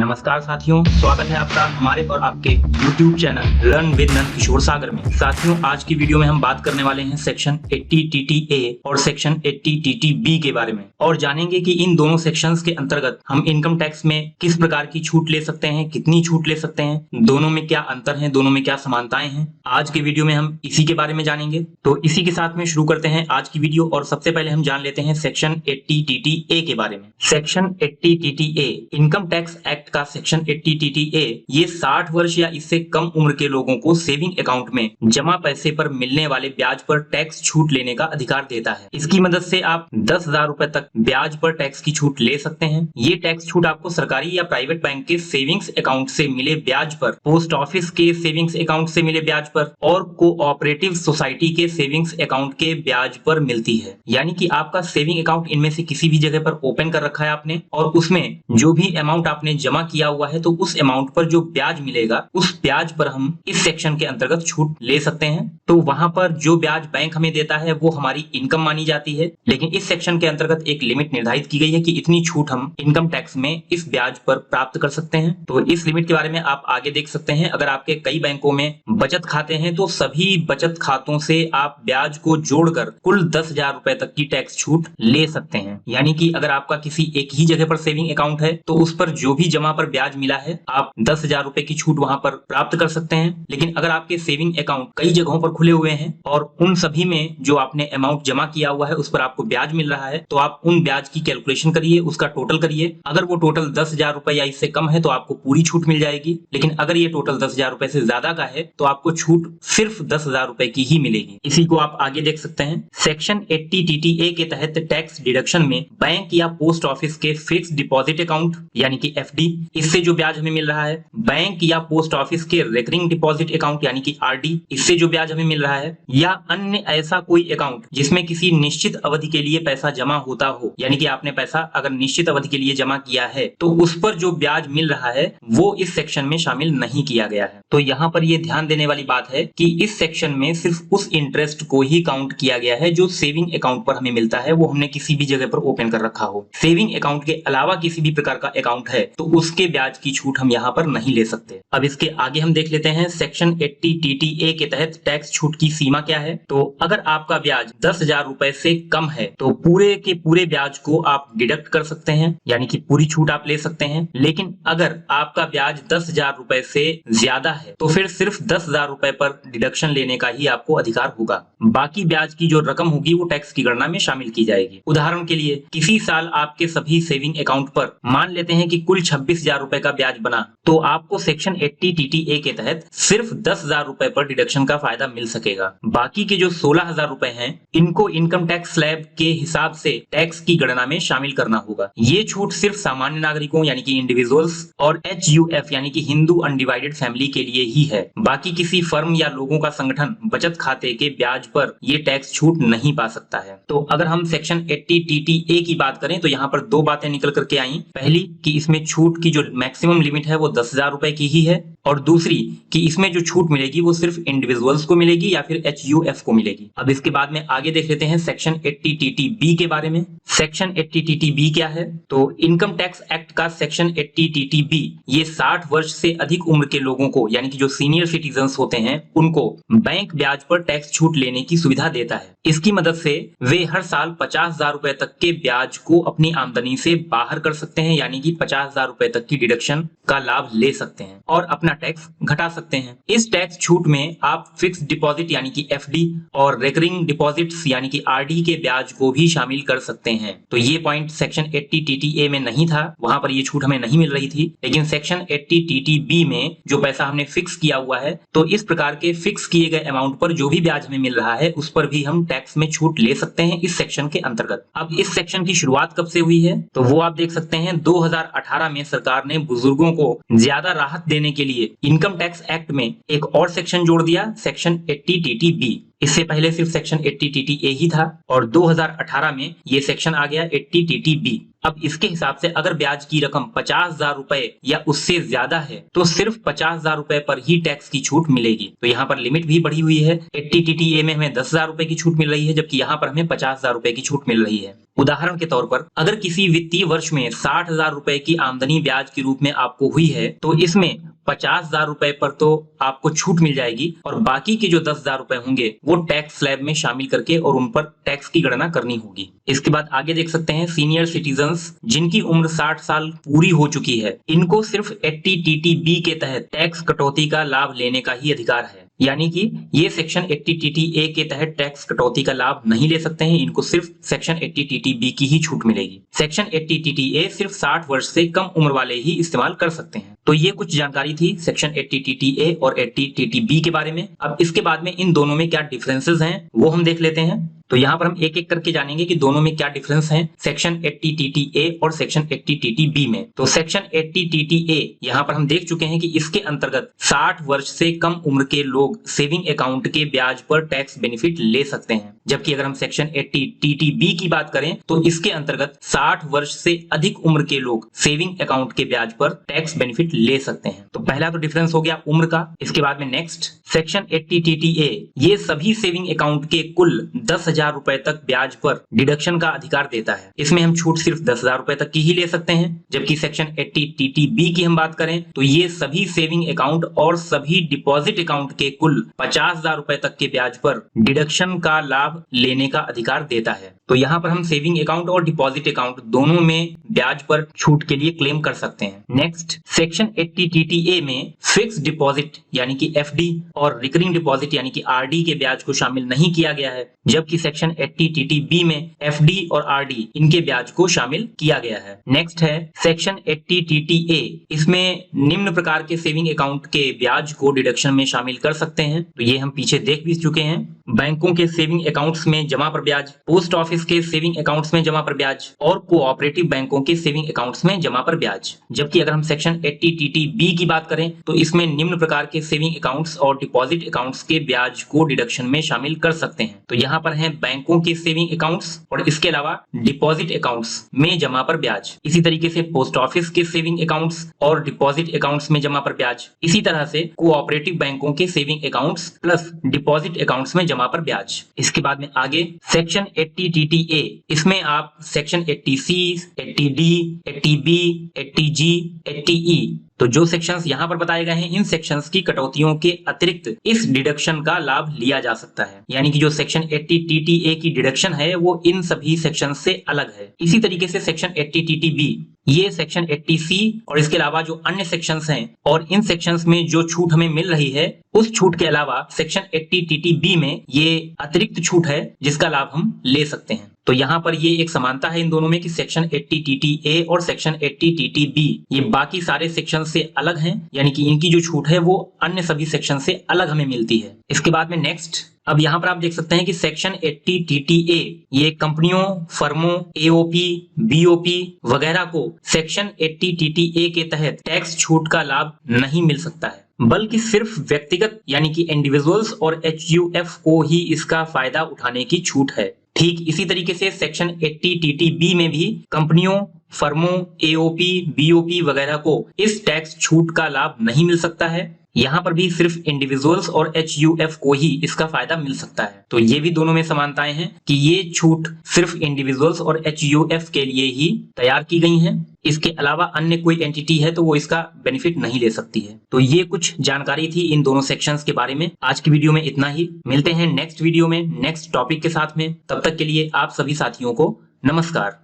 नमस्कार साथियों, स्वागत है आपका हमारे और आपके YouTube channel learn with Nand Kishore सागर में। साथियों, आज की वीडियो में हम बात करने वाले हैं सेक्शन 80 TTA और सेक्शन 80 TTB के बारे में और जानेंगे कि इन दोनों सेक्शंस के अंतर्गत हम इनकम टैक्स में किस प्रकार की छूट ले सकते हैं, कितनी छूट ले सकते हैं, दोनों में क्या अंतर है, दोनों में क्या समानताएं हैं। आज के वीडियो में हम इसी के बारे में जानेंगे। तो इसी के साथ में शुरू करते हैं आज की वीडियो और सबसे पहले हम जान लेते हैं सेक्शन 80 TTA के बारे में। Section 80 TTA income tax act का सेक्शन 80 TTA ये 60 वर्ष या इससे कम उम्र के लोगों को सेविंग अकाउंट में जमा पैसे पर मिलने वाले ब्याज पर टैक्स छूट लेने का अधिकार देता है। इसकी मदद से आप 10,000 रुपए तक ब्याज पर टैक्स की छूट ले सकते हैं। ये टैक्स छूट आपको सरकारी या प्राइवेट बैंक के सेविंग्स अकाउंट से मिले ब्याज पर, पोस्ट ऑफिस के सेविंग्स अकाउंट से मिले ब्याज पर और कोऑपरेटिव सोसाइटी के सेविंग्स अकाउंट के ब्याज पर मिलती है। यानी कि आपका सेविंग अकाउंट इनमें से किसी भी जगह पर ओपन कर रखा है आपने और उसमें जो भी अमाउंट आपने जमा किया हुआ है तो उस अमाउंट पर जो ब्याज मिलेगा उस ब्याज पर हम इस सेक्शन के अंतर्गत छूट ले सकते हैं। तो वहां पर जो ब्याज बैंक हमें देता है वो हमारी इनकम मानी जाती है, लेकिन इस सेक्शन के अंतर्गत एक लिमिट निर्धारित की गई है कि इतनी छूट हम इनकम टैक्स में इस ब्याज पर प्राप्त कर सकते हैं। तो इस लिमिट के बारे में आप आगे देख सकते हैं। अगर आपके कई बैंकों में बचत खाते हैं तो सभी बचत खातों से आप ब्याज को जोड़कर कुल 10,000 रुपए तक की टैक्स छूट ले सकते हैं। यानी कि अगर आपका किसी एक ही जगह पर सेविंग अकाउंट है तो उस पर जो भी जमा पर ब्याज मिला है आप 10,000 रुपए की छूट वहां पर प्राप्त कर सकते हैं। लेकिन अगर आपके सेविंग अकाउंट कई जगहों पर खुले हुए हैं और उन सभी में जो आपने अमाउंट जमा किया हुआ है उस पर आपको ब्याज मिल रहा है तो आप उन ब्याज की कैलकुलेशन करिए, उसका टोटल करिए। अगर वो टोटल 10,000 रुपए या इससे कम है तो आपको पूरी छूट मिल जाएगी, लेकिन अगर ये टोटल 10,000 रुपए से ज्यादा का है तो आपको छूट सिर्फ 10,000 रुपए की ही मिलेगी। इसी को आप आगे देख सकते हैं। सेक्शन 80 TTA के तहत टैक्स डिडक्शन में बैंक या पोस्ट ऑफिस के फिक्स डिपॉजिट अकाउंट यानी कि FD, इससे जो ब्याज हमें मिल रहा है, बैंक या पोस्ट ऑफिस के रेकरिंग डिपॉजिट अकाउंट यानी कि RD, इससे जो ब्याज हमें मिल रहा है, या अन्य ऐसा कोई अकाउंट जिसमें किसी निश्चित अवधि के लिए पैसा जमा होता हो, यानी कि आपने पैसा अगर निश्चित अवधि के लिए जमा किया है तो उस पर जो ब्याज मिल रहा है वो इस सेक्शन में शामिल नहीं किया गया है। तो यहाँ पर ये ध्यान देने वाली बात है कि इस सेक्शन में सिर्फ उस इंटरेस्ट को ही काउंट किया गया है जो सेविंग अकाउंट पर हमें मिलता है, वो हमने किसी भी जगह पर ओपन कर रखा हो। सेविंग अकाउंट के अलावा किसी भी प्रकार का अकाउंट है तो उसके ब्याज की छूट हम यहाँ पर नहीं ले सकते। अब इसके आगे हम देख लेते हैं सेक्शन 80 TTA के तहत टैक्स छूट की सीमा क्या है। तो अगर आपका ब्याज 10,000 रुपए से कम है तो पूरे के पूरे ब्याज को आप डिडक्ट कर सकते हैं, यानी कि पूरी छूट आप ले सकते हैं। लेकिन अगर आपका ब्याज 10,000 रुपए से ज्यादा है तो फिर सिर्फ 10,000 रुपए पर डिडक्शन लेने का ही आपको अधिकार होगा। बाकी ब्याज की जो रकम होगी वो टैक्स की गणना में शामिल की जाएगी। उदाहरण के लिए किसी साल आपके सभी सेविंग अकाउंट पर मान लेते हैं कि कुल 26,000 रुपए का ब्याज बना तो आपको सेक्शन 80 TTA के तहत सिर्फ 10,000 रुपए पर डिडक्शन का फायदा मिल सकेगा। बाकी के जो 16,000 रुपए हैं इनको इनकम टैक्स स्लैब के हिसाब से टैक्स की गणना में शामिल करना होगा। ये छूट सिर्फ सामान्य नागरिकों यानी कि इंडिविजुअल्स और HUF यानी कि हिंदू अनडिवाइडेड फैमिली के लिए ही है। बाकी किसी फर्म या लोगों का संगठन बचत खाते के ब्याज पर ये टैक्स छूट नहीं पा सकता है। तो अगर हम सेक्शन 80 TTA की बात करें तो यहाँ पर दो बातें निकल करके आई। पहली कि इसमें छूट की जो मैक्सिमम लिमिट है वो 10,000 रुपए की ही है और दूसरी कि इसमें जो छूट मिलेगी वो सिर्फ इंडिविजुअल्स को मिलेगी या फिर HUF को मिलेगी। अब इसके बाद में आगे देख लेते हैं सेक्शन 80 TTB के बारे में। सेक्शन 80 TTB क्या है? तो इनकम टैक्स एक्ट का सेक्शन 80 TTB ये 60 वर्ष से अधिक उम्र के लोगों को यानी कि जो सीनियर सिटीजन्स होते हैं उनको बैंक ब्याज पर टैक्स छूट लेने की सुविधा देता है। इसकी मदद से वे हर साल 50,000 रुपए तक के ब्याज को अपनी आमदनी से बाहर कर सकते हैं, यानी कि 50,000 रुपए तक की डिडक्शन का लाभ ले सकते हैं और अपना टैक्स घटा सकते हैं। इस टैक्स छूट में आप फिक्स डिपॉजिट यानी कि FD और रेकरिंग डिपॉजिट्स यानी कि RD के ब्याज को भी शामिल कर सकते हैं। तो ये पॉइंट सेक्शन 80 TTA में नहीं था, वहां पर ये छूट हमें नहीं मिल रही थी। लेकिन सेक्शन 80 TTB में जो पैसा हमने फिक्स किया हुआ है तो इस प्रकार के फिक्स किए गए अमाउंट पर जो भी ब्याज हमें मिल रहा है उस पर भी हम टैक्स में छूट ले सकते हैं इस सेक्शन के अंतर्गत। अब इस सेक्शन की शुरुआत कब से हुई है तो वो आप देख सकते हैं 2018 में सरकार ने बुजुर्गों को ज्यादा राहत देने के लिए इनकम टैक्स एक्ट में एक और सेक्शन जोड़ दिया, सेक्शन 80 TTB। इससे पहले सिर्फ सेक्शन 80 TTA ही था और 2018 में ये सेक्शन आ गया 80 TTB। अब इसके हिसाब से अगर ब्याज की रकम 50,000 रुपए या उससे ज्यादा है तो सिर्फ 50,000 रुपए पर ही टैक्स की छूट मिलेगी। तो यहाँ पर लिमिट भी बढ़ी हुई है। 80TTA में हमें 10,000 रुपए की छूट मिल रही है, जबकि यहाँ पर हमें 50,000 रुपए की छूट मिल रही है। उदाहरण के तौर पर अगर किसी वित्तीय वर्ष में 60,000 रुपए की आमदनी ब्याज के रूप में आपको हुई है तो इसमें 50,000 रुपए पर तो आपको छूट मिल जाएगी और बाकी के जो 10,000 रुपए होंगे वो टैक्स स्लैब में शामिल करके और उन पर टैक्स की गणना करनी होगी। इसके बाद आगे देख सकते हैं सीनियर सिटीजन्स जिनकी उम्र 60 साल पूरी हो चुकी है, इनको सिर्फ 80TTB के तहत टैक्स कटौती का लाभ लेने का ही अधिकार है। यानी कि ये सेक्शन 80TTA के तहत टैक्स कटौती का लाभ नहीं ले सकते हैं, इनको सिर्फ सेक्शन 80TTB की ही छूट मिलेगी। सेक्शन 80TTA सिर्फ 60 वर्ष से कम उम्र वाले ही इस्तेमाल कर सकते हैं। तो ये कुछ जानकारी थी सेक्शन 80TTA और 80TTB के बारे में। अब इसके बाद में इन दोनों में क्या डिफरेंसेस हैं वो हम देख लेते हैं। तो यहाँ पर हम एक एक करके जानेंगे कि दोनों में क्या डिफरेंस है सेक्शन 80TTA और सेक्शन 80TTB में। तो सेक्शन 80TTA यहाँ पर हम देख चुके हैं कि इसके अंतर्गत 60 वर्ष से कम उम्र के लोग सेविंग अकाउंट के ब्याज पर टैक्स बेनिफिट ले सकते हैं, जबकि अगर हम सेक्शन 80TTB की बात करें तो इसके अंतर्गत 60 वर्ष से अधिक उम्र के लोग सेविंग अकाउंट के ब्याज पर टैक्स बेनिफिट ले सकते हैं। तो पहला तो डिफरेंस हो गया उम्र का। इसके बाद में नेक्स्ट सेक्शन 80TTA ये सभी सेविंग अकाउंट के कुल 10,000 रुपए तक ब्याज पर डिडक्शन का अधिकार देता है। इसमें हम छूट सिर्फ 10,000 रुपए तक की ही ले सकते हैं, जबकि सेक्शन 80TTB की हम बात करें तो ये सभी सेविंग अकाउंट और सभी डिपॉजिट अकाउंट के कुल 50,000 रुपए तक के ब्याज पर डिडक्शन का लाभ लेने का अधिकार देता है। तो यहाँ पर हम सेविंग अकाउंट और डिपॉजिट अकाउंट दोनों में ब्याज पर छूट के लिए क्लेम कर सकते हैं। नेक्स्ट सेक्शन 80TTA में फिक्स डिपॉजिट यानी कि FD और रिकरिंग डिपॉजिट यानी कि RD के ब्याज को शामिल नहीं किया गया है, जबकि सेक्शन 80TTB में FD और RD इनके ब्याज को शामिल किया गया है। नेक्स्ट है सेक्शन 80TTA, इसमें निम्न प्रकार के सेविंग अकाउंट के ब्याज को डिडक्शन में शामिल कर सकते हैं। तो ये हम पीछे देख भी चुके हैं। बैंकों के सेविंग अकाउंट्स में जमा पर ब्याज, पोस्ट ऑफिस के सेविंग अकाउंट्स में जमा पर ब्याज और कोऑपरेटिव बैंकों के सेविंग अकाउंट्स में जमा पर ब्याज। जबकि अगर हम सेक्शन 80TTB की बात करें तो इसमें निम्न प्रकार के सेविंग अकाउंट्स और डिपॉजिट अकाउंट्स के ब्याज को डिडक्शन में शामिल कर सकते हैं। तो यहाँ पर है बैंकों के सेविंग अकाउंट्स और इसके अलावा डिपॉजिट अकाउंट्स में जमा पर ब्याज। इसी तरीके से पोस्ट ऑफिस के सेविंग अकाउंट्स और डिपॉजिट अकाउंट्स में जमा पर ब्याज। इसी तरह से कोऑपरेटिव बैंकों के saving accounts plus deposit accounts में जमा पर ब्याज। इसके बाद में आगे सेक्शन 80TTA, इसमें आप section 80C, 80D, 80B, 80G, 80E तो जो सेक्शंस यहाँ पर बताए गए हैं इन सेक्शंस की कटौतियों के अतिरिक्त इस डिडक्शन का लाभ लिया जा सकता है। यानी कि जो सेक्शन 80TTA की डिडक्शन है वो इन सभी सेक्शन से अलग है। इसी तरीके से सेक्शन 80TTB ये सेक्शन 80C और इसके अलावा जो अन्य सेक्शंस हैं और इन सेक्शंस में जो छूट हमें मिल रही है उस छूट के अलावा सेक्शन 80TTB में ये अतिरिक्त छूट है जिसका लाभ हम ले सकते हैं। तो यहाँ पर ये एक समानता है इन दोनों में कि सेक्शन 80TTA और सेक्शन 80TTB ये बाकी सारे सेक्शन से अलग हैं, यानी कि इनकी जो छूट है वो अन्य सभी सेक्शन से अलग हमें मिलती है। इसके बाद में नेक्स्ट अब यहाँ पर आप देख सकते हैं कि सेक्शन 80TTA ये कंपनियों, फर्मों, AOP, BOP वगैरह को सेक्शन 80TTA के तहत टैक्स छूट का लाभ नहीं मिल सकता है, बल्कि सिर्फ व्यक्तिगत यानी कि इंडिविजुअल्स और HUF को ही इसका फायदा उठाने की छूट है। ठीक इसी तरीके से सेक्शन 80TTB में भी कंपनियों, फर्मों, AOP, BOP वगैरह को इस टैक्स छूट का लाभ नहीं मिल सकता है। यहाँ पर भी सिर्फ इंडिविजुअल्स और HUF को ही इसका फायदा मिल सकता है। तो ये भी दोनों में समानताएं हैं कि ये छूट सिर्फ इंडिविजुअल्स और HUF के लिए ही तैयार की गई हैं। इसके अलावा अन्य कोई एंटिटी है तो वो इसका बेनिफिट नहीं ले सकती है। तो ये कुछ जानकारी थी इन दोनों सेक्शंस के बारे में। आज की वीडियो में इतना ही। मिलते हैं नेक्स्ट वीडियो में नेक्स्ट टॉपिक के साथ में। तब तक के लिए आप सभी साथियों को नमस्कार।